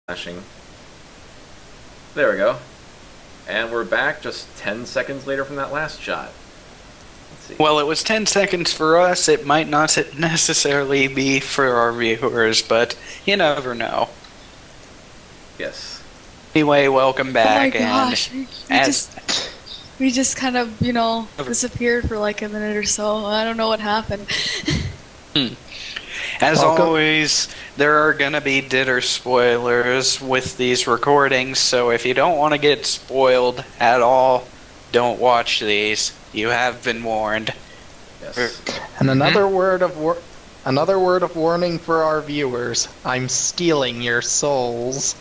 flashing. There we go. And we're back just 10 seconds later from that last shot. Let's see. Well, it was 10 seconds for us. It might not necessarily be for our viewers, but you never know. Yes. Anyway, welcome back. Oh my gosh, we just kind of, disappeared for like a minute or so. I don't know what happened. As always, there are gonna be DitR spoilers with these recordings, so if you don't want to get spoiled at all, don't watch these. You have been warned. Yes. And another word of warning for our viewers. I'm stealing your souls.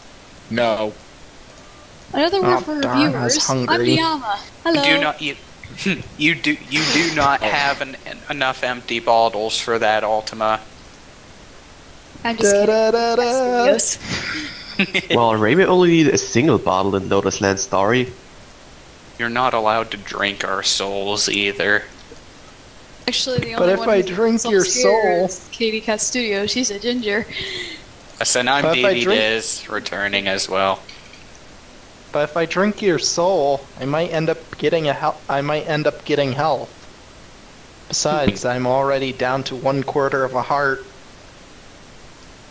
No. Another word for darn, our I was viewers. hungry. I'm Diama. Hello. You do not have enough empty bottles for that, Ultima. I'm just kidding. That's Well, Ray may only need a single bottle in Lotus Land Story. You're not allowed to drink our souls either. Actually, the But only if one I who's drink your here soul- is Katie Cat Studio. She's a ginger. And I'm But if I DD drink- Diz, returning as well. But if I drink your soul, I might end up getting health. Besides, I'm already down to 1/4 of a heart.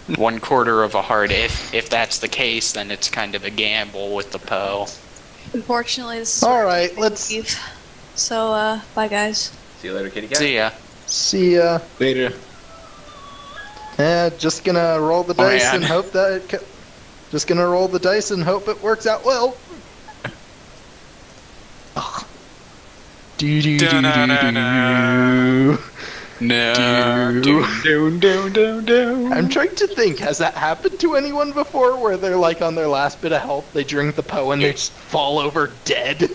1/4 of a heart. If that's the case, then it's kind of a gamble with the Poe. Unfortunately, this is Alright, let's leave. So, bye guys. See you later, Kitty Cat. See ya. see ya. Later. Just gonna roll the dice man. and hope that just gonna roll the dice and hope it works out well. Do do do do do. No. I'm trying to think, has that happened to anyone before where they're like on their last bit of health, they drink the Poe and they just fall over dead?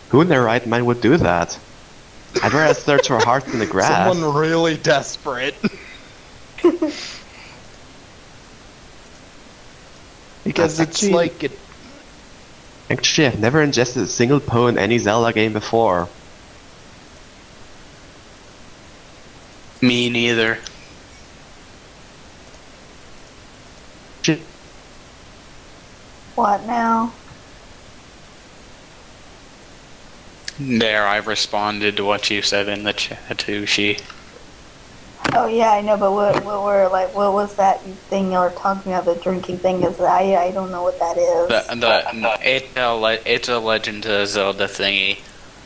Who in their right mind would do that? I'd rather search for hearts in the grass. Someone really desperate. Because it's Actually- like it, Actually, I've never ingested a single Poe in any Zelda game before. Me neither. What now? There, I responded to what you said in the chat, Ushi. Oh yeah, I know, but what was that thing you were talking about? The drinking thing is I don't know what that is. It's a Legend of Zelda thingy.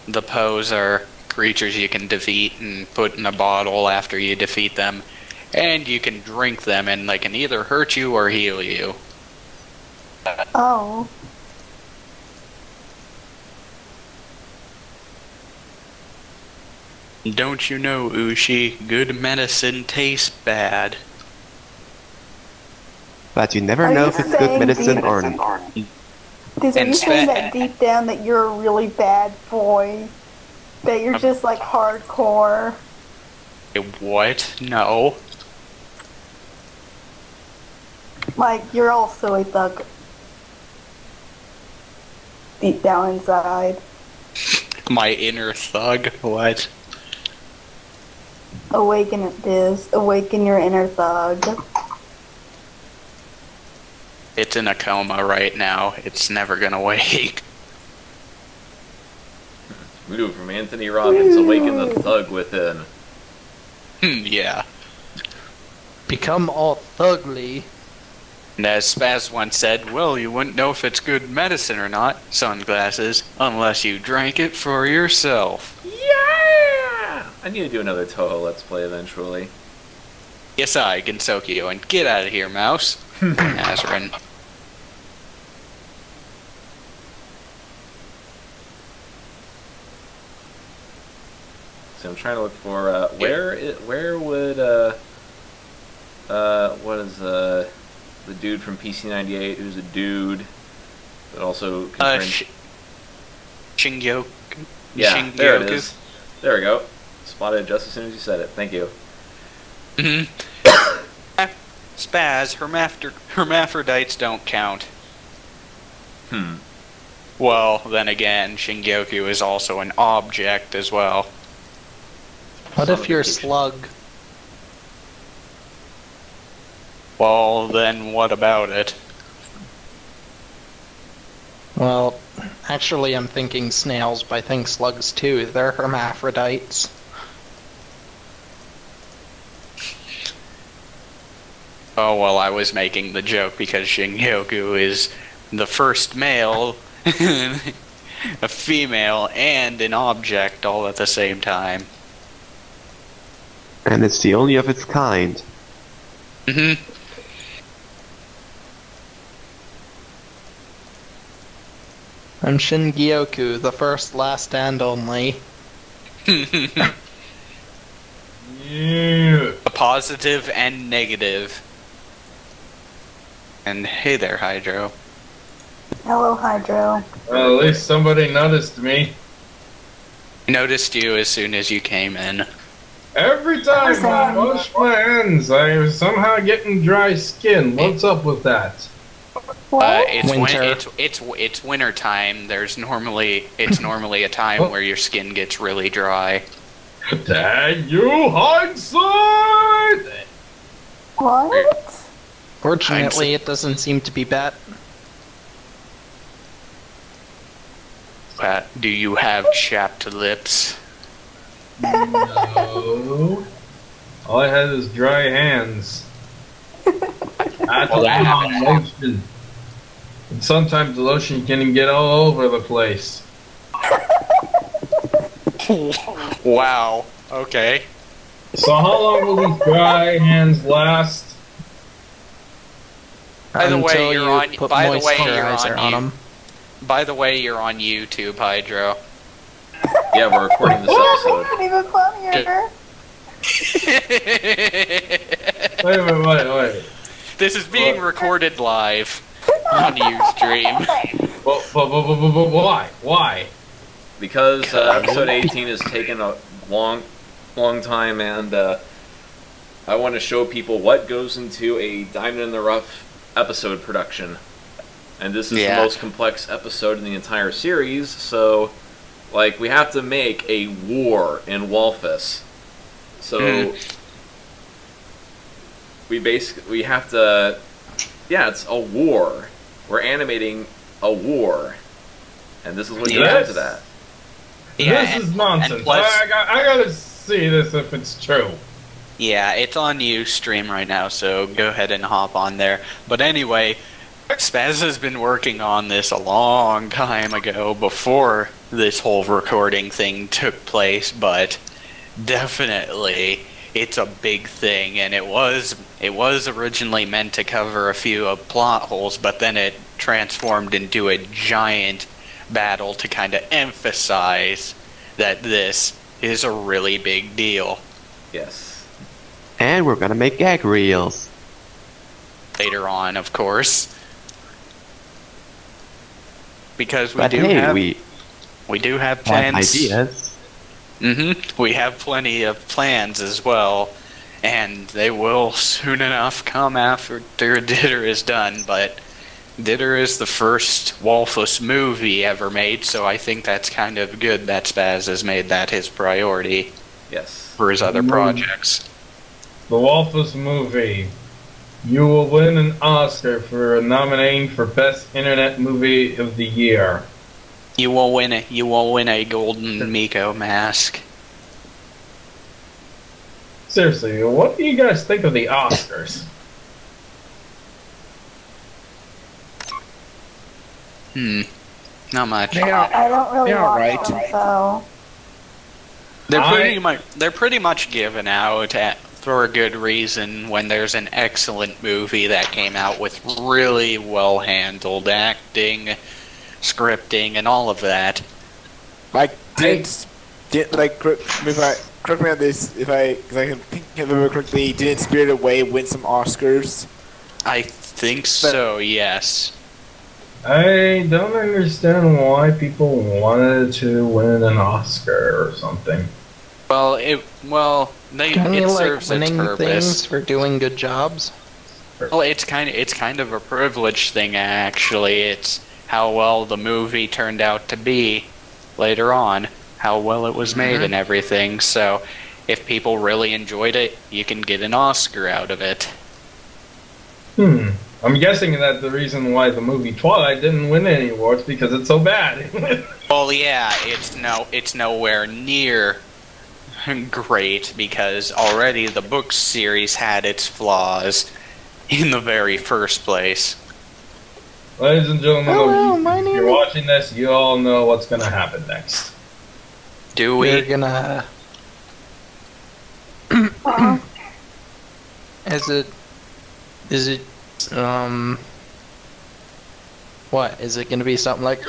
The Poes are creatures you can defeat and put in a bottle after you defeat them, and you can drink them, and they can either hurt you or heal you. Oh. Don't you know, Ushi, good medicine tastes bad. But you never Are know you if it's saying good medicine deep- or... Because are And you saying spe- that deep down that you're a really bad boy? That you're just like hardcore? What? No. Like you're also a thug. Deep down inside. My inner thug? What? Awaken it, Diz. Awaken your inner thug. It's in a coma right now. It's never gonna wake. Voodoo from Anthony Robbins. Awaken the thug within. Yeah. become all thugly. And as Spaz once said, well, you wouldn't know if it's good medicine or not, sunglasses, unless you drank it for yourself. Yeah! I need to do another Toho Let's Play eventually. Yes, I can soak you, and get out of here, mouse. Nazrin. So I'm trying to look for where would what is the dude from PC98 who's a dude but also Shingyoku. yeah, there it is. There we go. Spotted just as soon as you said it. Thank you. Spaz, hermaphrodites don't count. Hmm. Well, then again, Shingyoku is also an object as well. What if you're Slug? Well, then what about it? Well, actually I'm thinking snails, but I think slugs too. They're hermaphrodites. Oh, well, I was making the joke because Shingyoku is the first male, a female, and an object all at the same time. And it's the only of its kind. Mm-hmm. I'm Shingyoku, the first, last, and only. Yeah. A positive and negative. And hey there, Hydro. Hello, Hydro. Well, at least somebody noticed me. Noticed you as soon as you came in. Every time I wash my hands, I am somehow getting dry skin. What's up with that? It's winter time. It's normally a time where your skin gets really dry. Dang you, hindsight! What? Fortunately, it doesn't seem to be bad. Do you have chapped lips? No. All I had is dry hands. I Well, that on lotion. And sometimes the lotion can get all over the place. Wow. Okay. So how long will these dry hands last? By the way, Until you're you on. put By the way, you're moisturizer on. on them. By the way, you're on YouTube, Hydro. Yeah, we're recording this episode. Even funnier. Wait. This is being recorded live on Ustream. Why? Because episode 18 has taken a long time, and I want to show people what goes into a Diamond in the Rough episode production. And this is the most complex episode in the entire series, so, like, we have to make a war in Walfus. So, we have to, it's a war. We're animating a war. And this is when you get into that. Yeah, this is nonsense. Plus, I gotta see this if it's true. Yeah, it's on Ustream right now, so go ahead and hop on there. But anyway, Spaz has been working on this a long time ago, before this whole recording thing took place, but definitely it's a big thing, and it was originally meant to cover a few plot holes, but then it transformed into a giant battle to kind of emphasize that this is a really big deal. Yes. And we're gonna make gag reels. Later on, of course. Because we do have plans. Ideas. We have plenty of plans as well, and they will soon enough come after DitR is done, but DitR is the first Walfus movie ever made, so I think that's kind of good that Spaz has made that his priority. Yes. For his other projects. The Walfus movie. You will win an Oscar for a nominating for Best Internet Movie of the Year. You will win a golden Miko mask. Seriously, what do you guys think of the Oscars? Not much. I don't really watch them, so... They're pretty much given out for a good reason when there's an excellent movie that came out with really well handled acting, scripting, and all of that. Like, correct me on this, because I can think if I remember correctly, didn't Spirited Away win some Oscars? I think so, yes. I don't understand why people wanted to win an Oscar or something. Well, it serves its purpose. Things for doing good jobs. Well, it's kind of a privilege thing, actually. It's how well the movie turned out to be later on, how well it was made and everything. So, if people really enjoyed it, you can get an Oscar out of it. I'm guessing that the reason why the movie Twilight didn't win any awards because it's so bad. Well, yeah, it's nowhere near great because already the book series had its flaws in the very first place. Ladies and gentlemen, if you're watching this, you all know what's gonna happen next. Do we? We're gonna... Is it... What? Is it gonna be something like...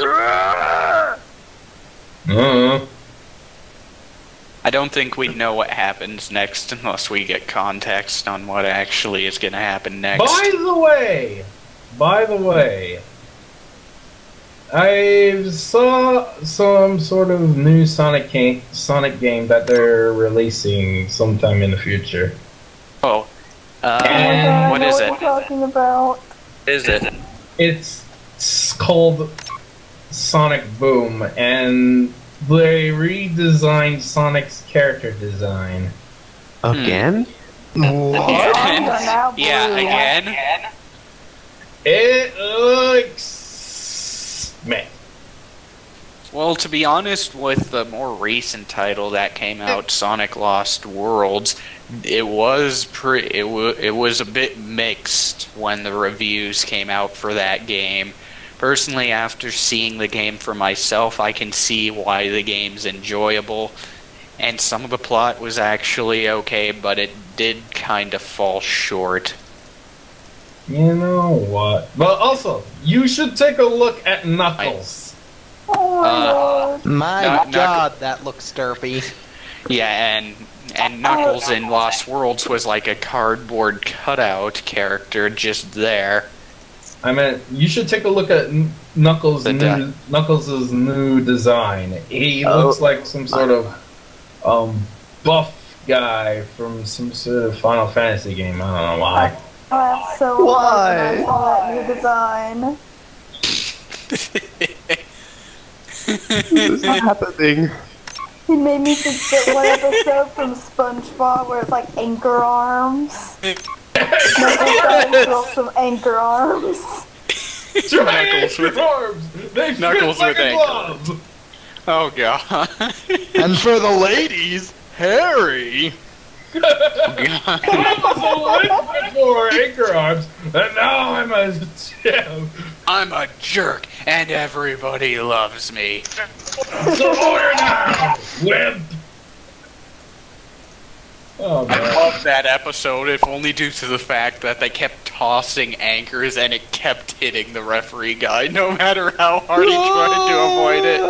I don't think we know what happens next unless we get context on what actually is gonna happen next. By the way, I saw some sort of new Sonic game that they're releasing sometime in the future. Oh. What is it? What you're talking about? Is it? It's called Sonic Boom, and they redesigned Sonic's character design. Again? Yeah, again? It looks... meh. Well, to be honest, with the more recent title that came out, Sonic Lost Worlds, it was a bit mixed when the reviews came out for that game. Personally, after seeing the game for myself, I can see why the game's enjoyable, and some of the plot was actually okay, but it did kind of fall short. You know what? But also, you should take a look at Knuckles. My God, that looks derpy. Yeah, and Knuckles in Lost Worlds was like a cardboard cutout character just there. I mean, you should take a look at Knuckles' new design. He looks like some sort of buff guy from some sort of Final Fantasy game. I don't know why. That's so Why? I saw that new design. This is happening. He made me think that one episode from SpongeBob where it's like anchor arms. Knuckles got some anchor arms. Knuckles with arms. They Knuckles fit like with a ankles. glove. Oh god. And for the ladies, Harry. I was a link before anchor arms, and now I'm a gem. I'm a jerk, and everybody loves me. So order now, wimp. Oh I man. love that episode, if only due to the fact that they kept tossing anchors and it kept hitting the referee guy, no matter how hard he tried to avoid it.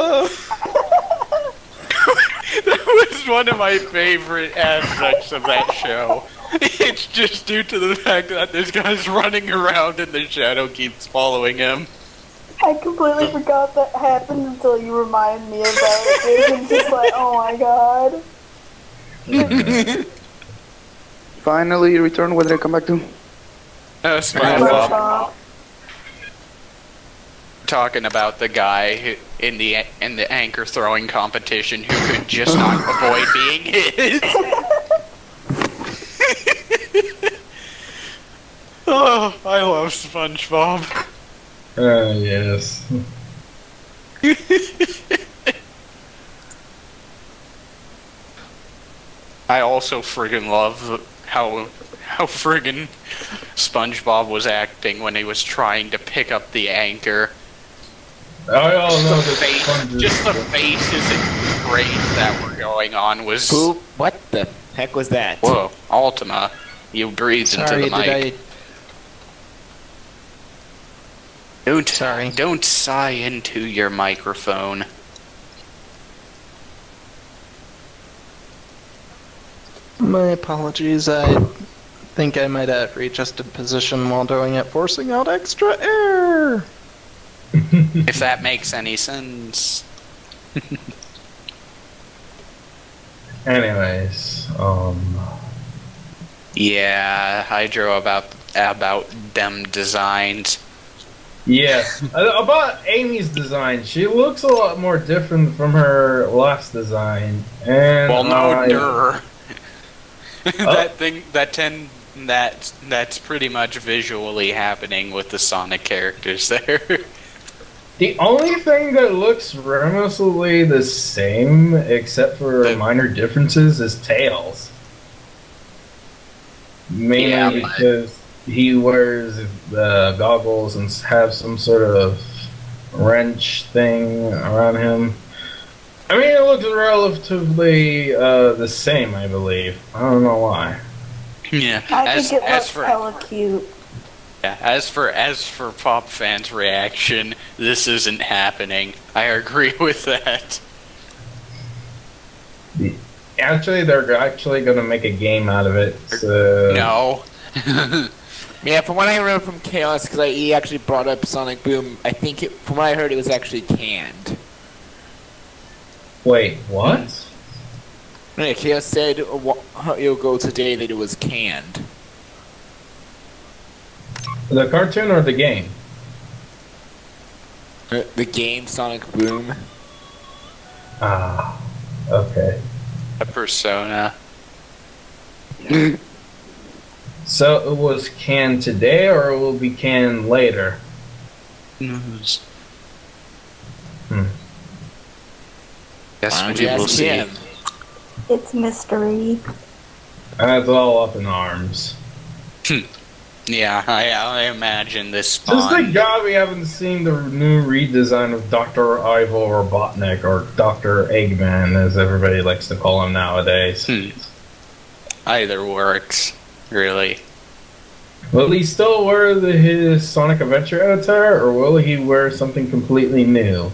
That was one of my favorite aspects of that show. It's just due to the fact that this guy's running around and the shadow keeps following him. I completely forgot that happened until you reminded me about it. It was just like, oh my god. Finally returned. What did I come back to? SpongeBob. Talking about the guy who, in the anchor throwing competition who could just not avoid being hit. Oh, I love SpongeBob. Yes. I also friggin' love how friggin' SpongeBob was acting when he was trying to pick up the anchor. I all know The that face, just the faces and grains that were going on was... Who? What the heck was that? Whoa, Ultima. You breathed into the mic. Don't sigh into your microphone. My apologies, I think I might have readjusted position while doing it, forcing out extra air! If that makes any sense. Anyways, Yeah, Hydro about them designs. yes. About Amy's design, she looks a lot more different from her last design. And Well, no, that that's pretty much visually happening with the Sonic characters there. The only thing that looks remotely the same, except for minor differences, is Tails. Mainly because he wears the goggles and has some sort of wrench thing around him. I mean, it looks relatively the same, I believe. I don't know why. Yeah, I think it looks hella cute. Yeah, as for Pop fans' reaction, this isn't happening. I agree with that. Actually, they're actually going to make a game out of it. So. No. Yeah, from what I remember from Chaos, because he actually brought up Sonic Boom, I think from what I heard, it was actually canned. Wait, what? Yeah, Chaos said he'll go today that it was canned. The cartoon or the game? The game Sonic Boom. Ah, okay. A persona. So it was canned today, or it will be canned later? News. Guess we will see. It's mystery. That's all up in arms. Yeah, I imagine this Just spawn. thank God we haven't seen the new redesign of Dr. Ivo Robotnik, or Dr. Eggman, as everybody likes to call him nowadays. Either works, really. Will he still wear his Sonic Adventure avatar, or will he wear something completely new?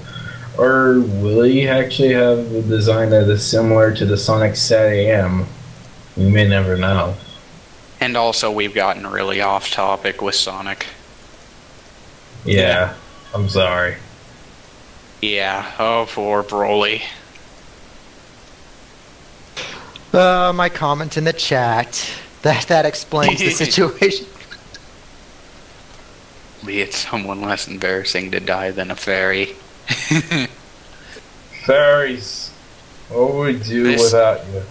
Or will he actually have a design that is similar to the Sonic Sat AM? We may never know. And also, we've gotten really off topic with Sonic. Yeah, I'm sorry. Yeah, oh, poor Broly. My comment in the chat. That explains the situation. Be it someone less embarrassing to die than a fairy. Fairies, what would we do without you?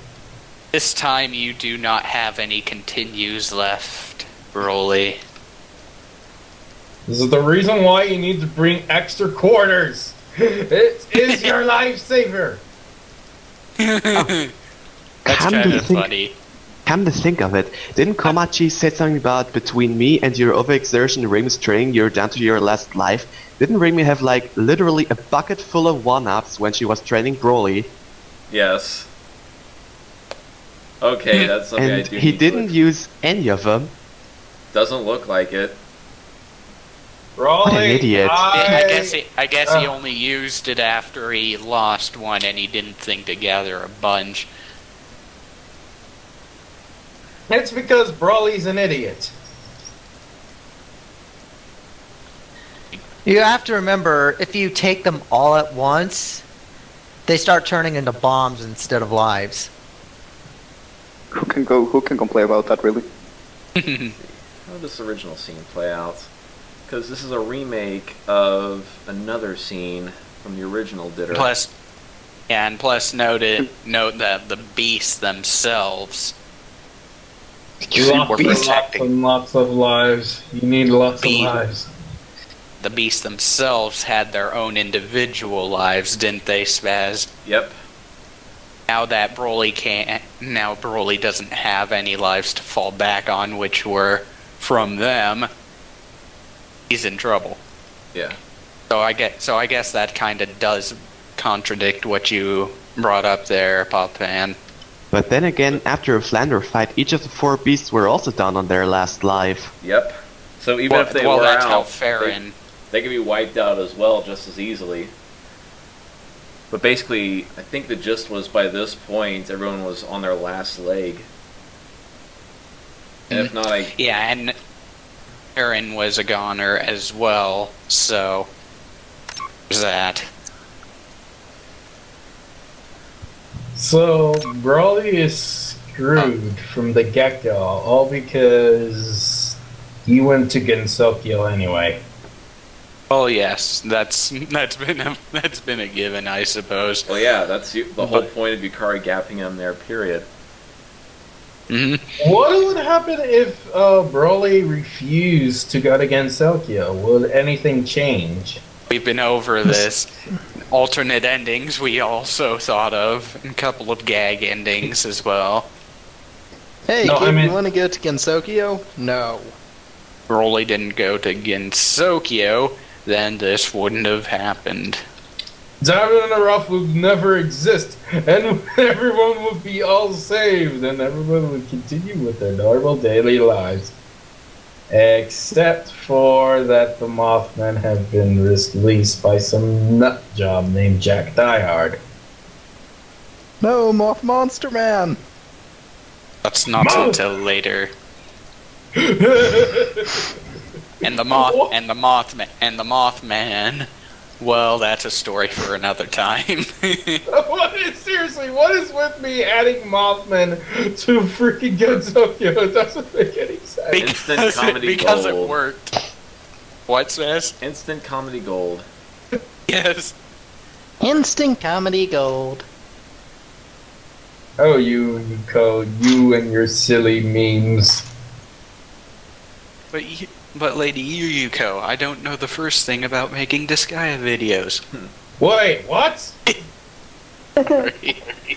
This time you do not have any continues left, Broly. This is the reason why you need to bring extra quarters. It is your lifesaver. That's kind of funny. Come to think of it, didn't Komachi say something about between me and your overexertion Ring's training you're down to your last life? Didn't Ring have like literally a bucket full of one-ups when she was training Broly? Yes. Okay, that's something I And do. he didn't use any of them. Doesn't look like it. Broly, What an idiot. I guess he only used it after he lost one and he didn't think to gather a bunch. It's because Broly's an idiot. You have to remember, if you take them all at once, they start turning into bombs instead of lives. Who can complain about that, really? How did this original scene play out? Because this is a remake of another scene from the original DitR. Plus note that the beasts themselves Lots of lives. You need lots of lives. The beasts themselves had their own individual lives, didn't they, Spaz? Yep. Now that Broly doesn't have any lives to fall back on, which were from them, he's in trouble. Yeah. So I guess that kind of does contradict what you brought up there, Pop-Fan. But then again, after a Flander fight, each of the 4 beasts were also down on their last life. Yep. So even if they were that's out, how Farron... they could be wiped out as well, just as easily. But basically, I think the gist was by this point, everyone was on their last leg. And if not, Yeah, and Farron was a goner as well, so... there's that. So, Broly is screwed from the get-go, all because he went to Gensokyo anyway. Oh yes, that's been a given, I suppose. Well, yeah, that's the whole point of Yukari gapping him there. Period. What would happen if Broly refused to go against Selkio? Would anything change? We've been over this. Alternate endings we also thought of. And a couple of gag endings as well. Hey, No, kid, I mean- you want to go to Gensokyo? No. Broly didn't go to Gensokyo, then this wouldn't have happened. Diamond in the Rough would never exist, and everyone would be all saved, and everyone would continue with their normal daily lives. Except for that the Mothmen have been released by some nut job named Jack Diehard. No, Moth Monster Man! That's not until later. And the Mothman. Well, that's a story for another time. Seriously, what is with me adding Mothman to freaking Gensokyo? It doesn't make any sense. Instant comedy because gold. it worked. What's this? Instant comedy gold. Yes. Instant comedy gold. Oh, you and your silly memes. But Lady Yuyuko, I don't know the first thing about making Disgaea videos. Wait, what?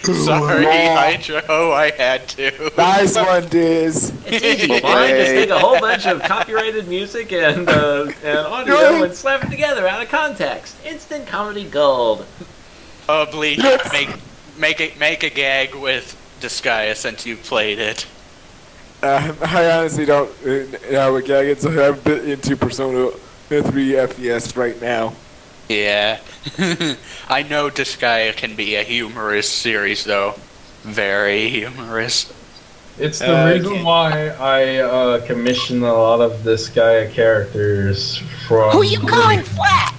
Sorry, Hydro, I had to. Nice one, Diz. It's easy, fine. Just take a whole bunch of copyrighted music and audio and slap it together out of context. Instant comedy gold. Probably make a gag with Disgaea since you played it. I honestly don't have a gag, so I'm a bit into Persona 3 FES right now. Yeah. I know Disgaea can be a humorous series, though. Very humorous. It's the reason why I commission a lot of this guy characters from. Who you calling flat?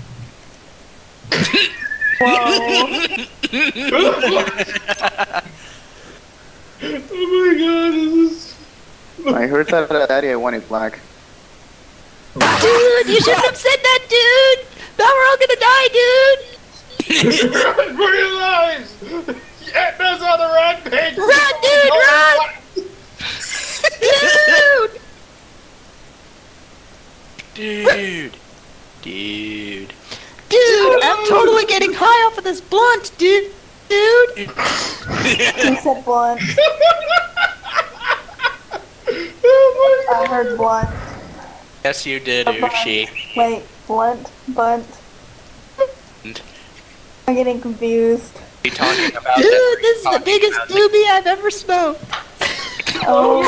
Oh my god, this is. I heard that Daddy I wanted black. Dude, you shouldn't have said that, dude! Now we're all gonna die, dude! Run for your lives! Edna's on the rampage! Run, dude, run! Dude. Dude, I'm totally getting high off of this blunt, dude! He said blunt. I heard blunt. Yes, you did, Uchi. Wait, blunt, bunt. I'm getting confused. You talking about Dude, this is the biggest doobie I've ever smoked. Oh,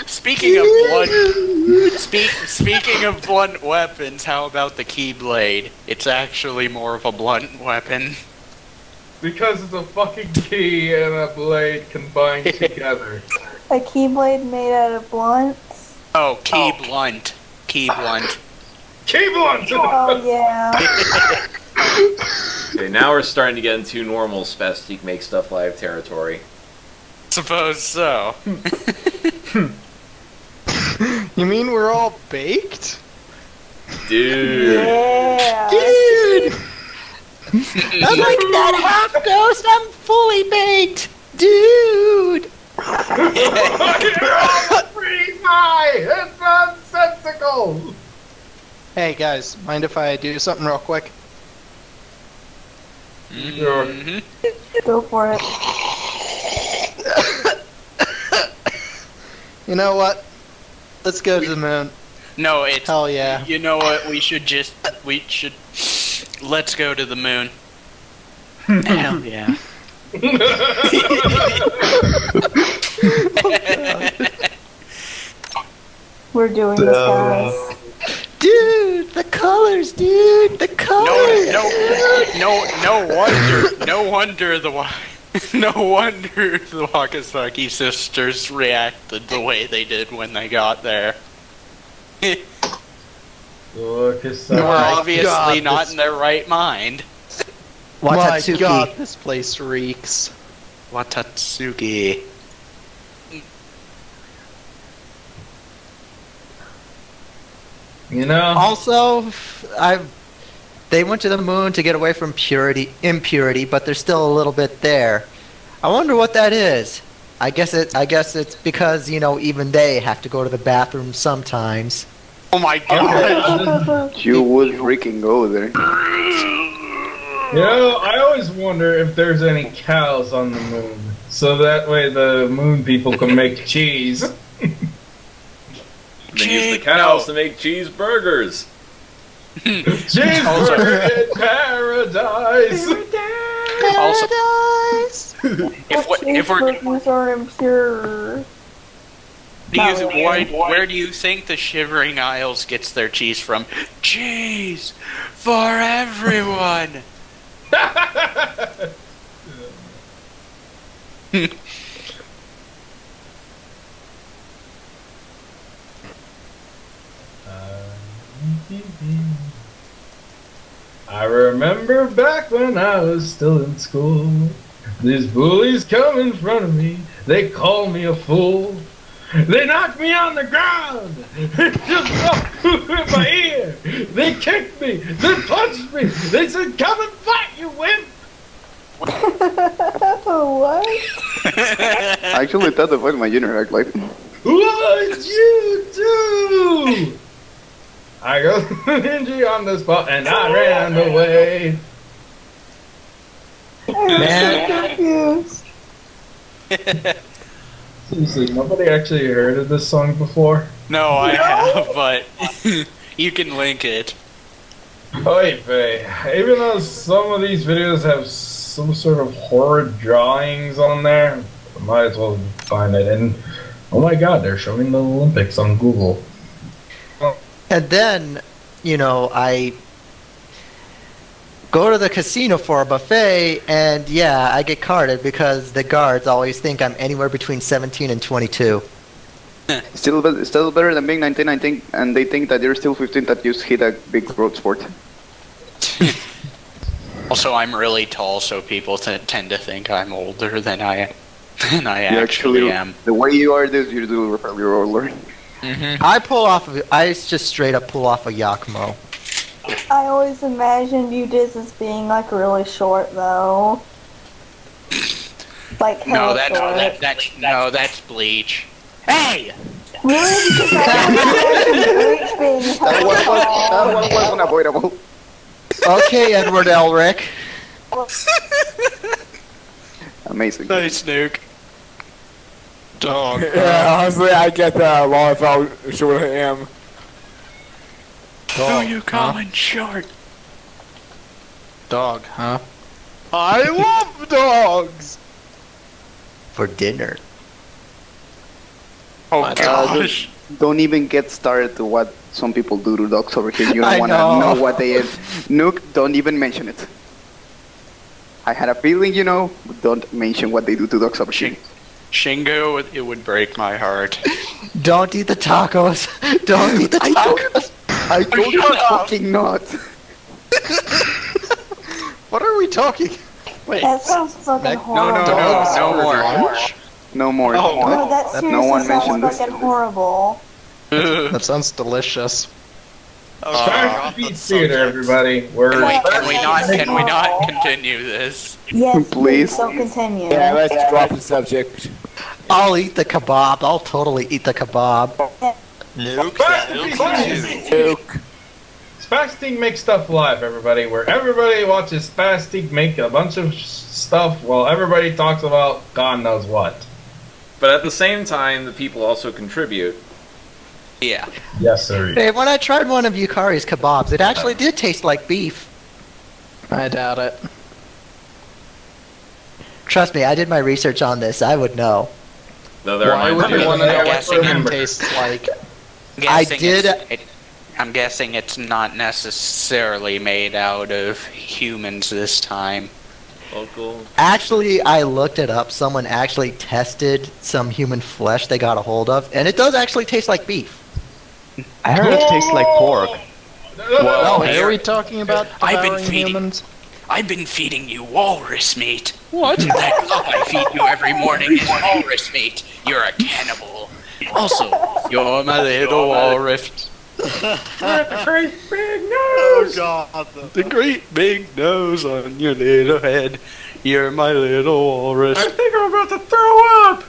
Speaking of blunt weapons, how about the Keyblade? It's actually more of a blunt weapon. Because it's a fucking key and a blade combined together. a keyblade made out of blunts. Oh, key blunt. Key blunt. Key blunt! Oh yeah. Okay, now we're starting to get into normal Spastique Make Stuff Live territory. Suppose so. You mean we're all baked? Dude. Yeah. Dude! Unlike that half ghost, I'm fully baked! Dude! You're all pretty high! It's nonsensical! Hey guys, mind if I do something real quick? Sure. Go for it. You know what? Let's go to the moon. No, it's... Hell yeah. You know what, we should... Let's go to the moon. Hell yeah. We're doing this, guys. Dude, the colors, dude! The colors! No wonder the Wakasaki sisters reacted the way they did when they got there. Look, They were obviously not in their right mind. My Watatsuki. god, this place reeks. Watatsuki. You know? Also, They went to the moon to get away from impurity, but there's still a little bit there. I wonder what that is. I guess it's because, you know, even they have to go to the bathroom sometimes. Oh my god! You would freaking go there. You know, I always wonder if there's any cows on the moon, so that way the moon people can make cheese. They use the cows to make cheeseburgers. Cheeseburger in paradise. Also, if we're cheeseburgers are impure. where do you think the Shivering Isles gets their cheese from? Cheese for everyone. I remember back when I was still in school. These bullies come in front of me. They call me a fool. They knocked me on the ground. They just in my ear. They kicked me. They punched me. They said, "Come and fight, you wimp." What? I actually thought about my junior act like. What'd you do? I go ninja on the spot and I ran away. I'm so confused. Seriously, nobody actually heard of this song before? No, I have, but you can link it. Oy vey. Even though some of these videos have some sort of horrid drawings on there, I might as well find it. And oh my god, they're showing the Olympics on Google. And then, you know, I go to the casino for a buffet, and yeah, I get carded because the guards always think I'm anywhere between 17 and 22. Still better than being 19, I think, and they think that you're still 15 that you hit a big road sport. Also, I'm really tall, so people tend to think I'm older than I actually am. The way you are, this you do probably older. I just straight up pull off a Yakimo. I always imagined you Diz as being like really short though. Like No, hella short. that's Bleach. Hey! Really? Because I imagine Bleach being hella tall. That was unavoidable. Okay, Edward Elric. Amazing. Nice, Nuke. Dog. Yeah, honestly, I get that a lot if I was short I am. Who you calling short? Dog, huh? I love dogs! For dinner. Oh gosh. Don't even get started to what some people do to dogs over here. You I don't want to know what they eat. Nuke, don't even mention it. I had a feeling, you know, don't mention what they do to dogs over here. Shingo, it would break my heart. Don't eat the tacos. Don't eat the tacos. I told you fucking not. What are we talking? Wait. That sounds fucking horrible. No more. No more. No, that seriously no one sounds mentioned this. fucking horrible. That sounds delicious. Back to Beat Theater, everybody. Can we not continue this? Yes, Please. don't continue. Yeah, let's drop the subject. I'll eat the kebab. I'll totally eat the kebab. Nuke. Spastic makes stuff live, everybody. Where everybody watches Spastic make a bunch of stuff while everybody talks about God knows what. But at the same time, the people also contribute. Yeah. Yes, sir. Hey, when I tried one of Yukari's kebabs, it actually did taste like beef. I doubt it. Trust me, I did my research on this. I would know. Though there Why are would you want to know what guessing chicken it- tastes like? I'm guessing it's not necessarily made out of humans this time. local. Actually, I looked it up. Someone actually tested some human flesh they got a hold of, and it does actually taste like beef. I heard it tastes like pork. Well, are we talking about I've been devouring feeding- humans? I've been feeding you walrus meat. What? That glove I feed you every morning is walrus meat. You're a cannibal. Also, you're my little walrus. the great big Oh nose! God, the great big nose on your little head. You're my little walrus. I think I'm about to throw up!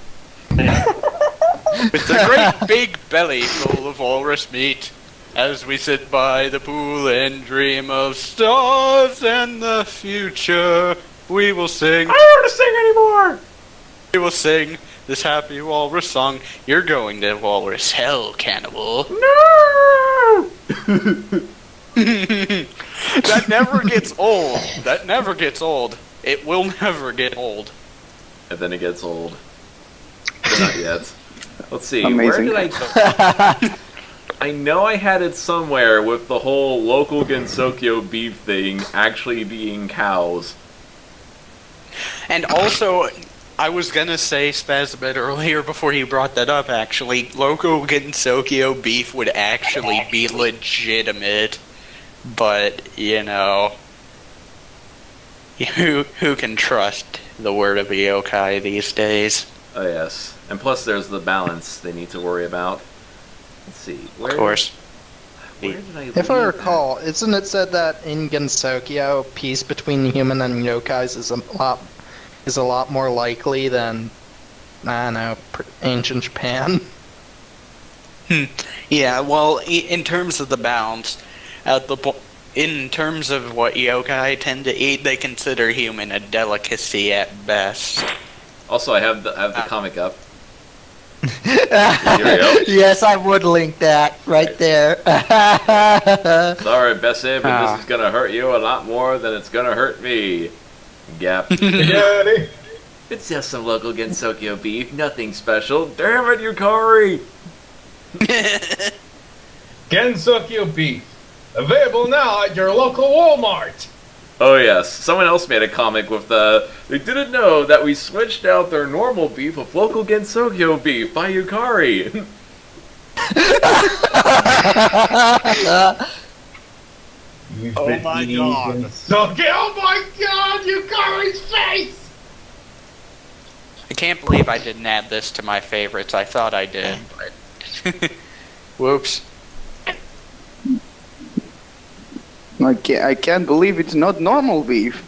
With a great big belly full of walrus meat. As we sit by the pool and dream of stars and the future, we will sing. I don't want to sing anymore! We will sing this happy walrus song. You're going to walrus hell, cannibal. No! That never gets old. That never gets old. It will never get old. And then it gets old. But not yet. Let's see, Amazing. where did I go? I know I had it somewhere with the whole local Gensokyo beef thing actually being cows. And also, I was gonna say Spaz a bit earlier before you brought that up, actually, local Gensokyo beef would actually be legitimate. But, you know, who can trust the word of a yokai these days? Oh yes. And plus there's the balance they need to worry about. Let's see. Of course. Where did I If I leave recall, isn't it said that in Gensokyo, peace between human and yokais is a lot more likely than, I don't know, ancient Japan? Yeah, well, in terms of the balance, in terms of what yokai tend to eat, they consider human a delicacy at best. Also, I have the comic up. Yes, I would link that right there. Sorry, Bessie, but this is gonna hurt you a lot more than it's gonna hurt me. Gap. It's just some local Gensokyo beef, nothing special. Damn it, Yukari! Gensokyo beef. Available now at your local Walmart. Oh yes, someone else made a comic with they didn't know that we switched out their normal beef with local Gensokyo beef by Yukari. Oh my god. Gensokyo, oh my god, Yukari's face! I can't believe I didn't add this to my favorites. I thought I did, but... Whoops. I can't believe it's not normal beef.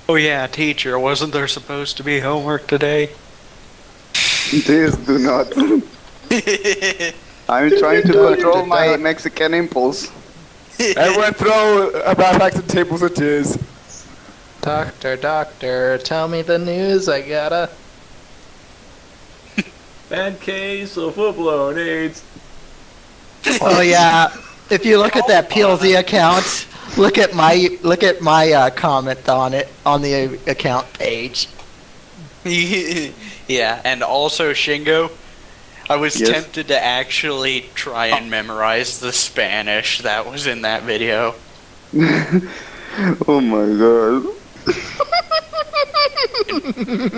Oh yeah, teacher, wasn't there supposed to be homework today? Please do not. I'm trying to control my Mexican impulse. Everyone throw a backpack and tables and chairs. Doctor, tell me the news, I gotta... Bad case of full-blown AIDS. Oh yeah, if you look at that PLZ account, look at my comment on it on the account page. Yeah, and also Shingo, I was tempted to actually try and memorize the Spanish that was in that video. Oh my god.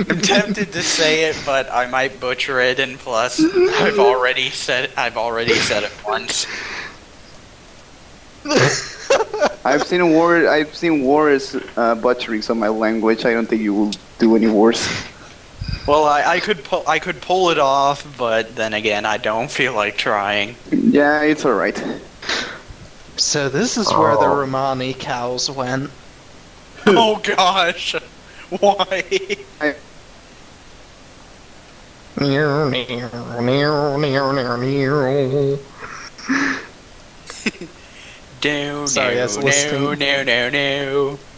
I'm tempted to say it, but I might butcher it, and plus, I've already said it once. I've seen worse butcherings on my language. I don't think you will do any worse. Well, I could pull it off, but then again, I don't feel like trying. Yeah, it's alright. So this is where the Romani cows went. Oh gosh, why? Sorry, I was listening.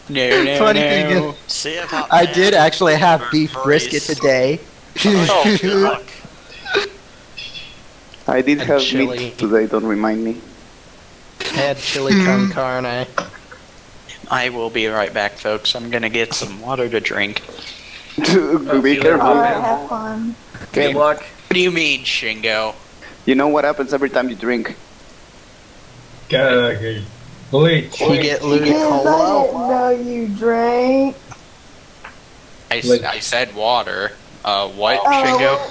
No. Funny thing is, I did actually have beef brisket today. Oh, I did have chili. meat today, don't remind me. I had chili con carne. I will be right back, folks. I'm gonna get some water to drink. Be careful. Alright, have fun. Good luck. What do you mean, Shingo? You know what happens every time you drink? Bleach. You get Louis Because I Colo. didn't know you drank. I said water. What, Shingo?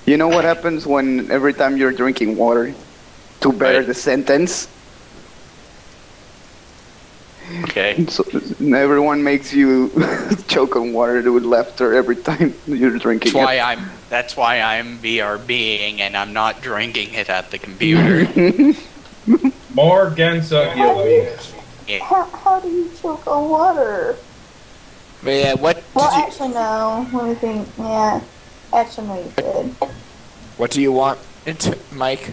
You know what happens when every time you're drinking water? To better Right. the sentence? Okay. So everyone makes you choke on water with laughter every time you're drinking That's why I'm BRBing and I'm not drinking it at the computer. More Gensokyo beef. Yeah. How do you choke on water? But yeah, what? Well, actually, no. Let me think. Yeah. Actually, no, you did. What do you want, Mike?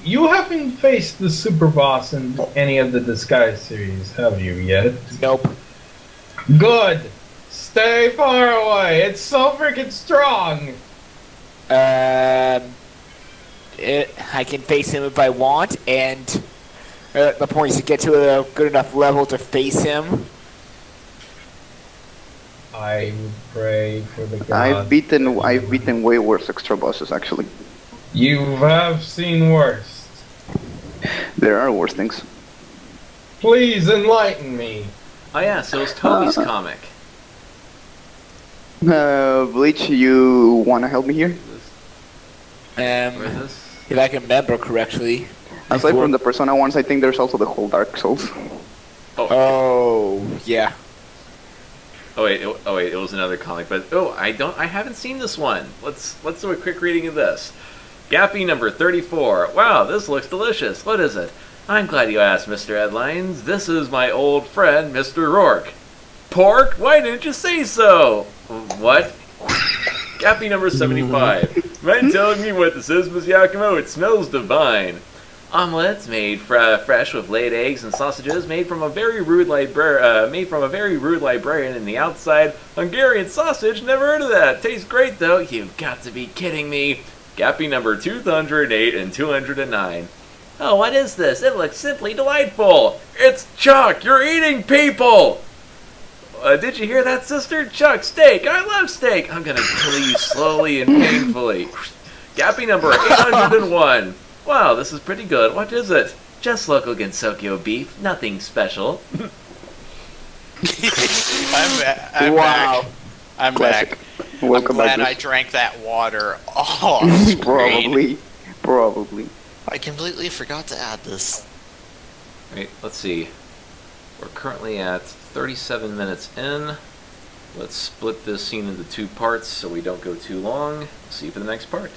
You haven't faced the super boss in any of the Disguise series, have you yet? Nope. Good. Stay far away. It's so freaking strong. I can face him if I want, and the point is to get to a good enough level to face him. I would pray for the gods. I've beaten way worse extra bosses actually. You have seen worse. There are worse things. Please enlighten me. Oh yeah, so it's Toby's comic. Bleach, you wanna help me here? Where is this? If I can remember correctly. Aside from the Persona ones, I think there's also the whole Dark Souls. Oh yeah. Oh wait, it was another comic, but I haven't seen this one. Let's do a quick reading of this. Gappy number 34. Wow, this looks delicious. What is it? I'm glad you asked, Mr. Headlines. This is my old friend, Mr. Rourke. Pork? Why didn't you say so? What? Gappy number 75. Mind telling me what this is, Miss Yakumo? It smells divine. Omelets made fresh with laid eggs and sausages made from a very rude librarian in the outside. Hungarian sausage? Never heard of that. Tastes great though. You've got to be kidding me. Gappy number 208 and 209. Oh, what is this? It looks simply delightful. It's Chuck. You're eating people. Did you hear that, sister? Chuck, steak. I love steak. I'm gonna kill you slowly and painfully. Gappy number 801. Wow, this is pretty good. What is it? Just local Gensokyo beef. Nothing special. I'm Wow. back. I'm Classic. back. Welcome I'm glad back. I drank that water. Oh, Probably. I completely forgot to add this. Right, let's see. We're currently at 37 minutes in. Let's split this scene into two parts so we don't go too long. See you for the next part.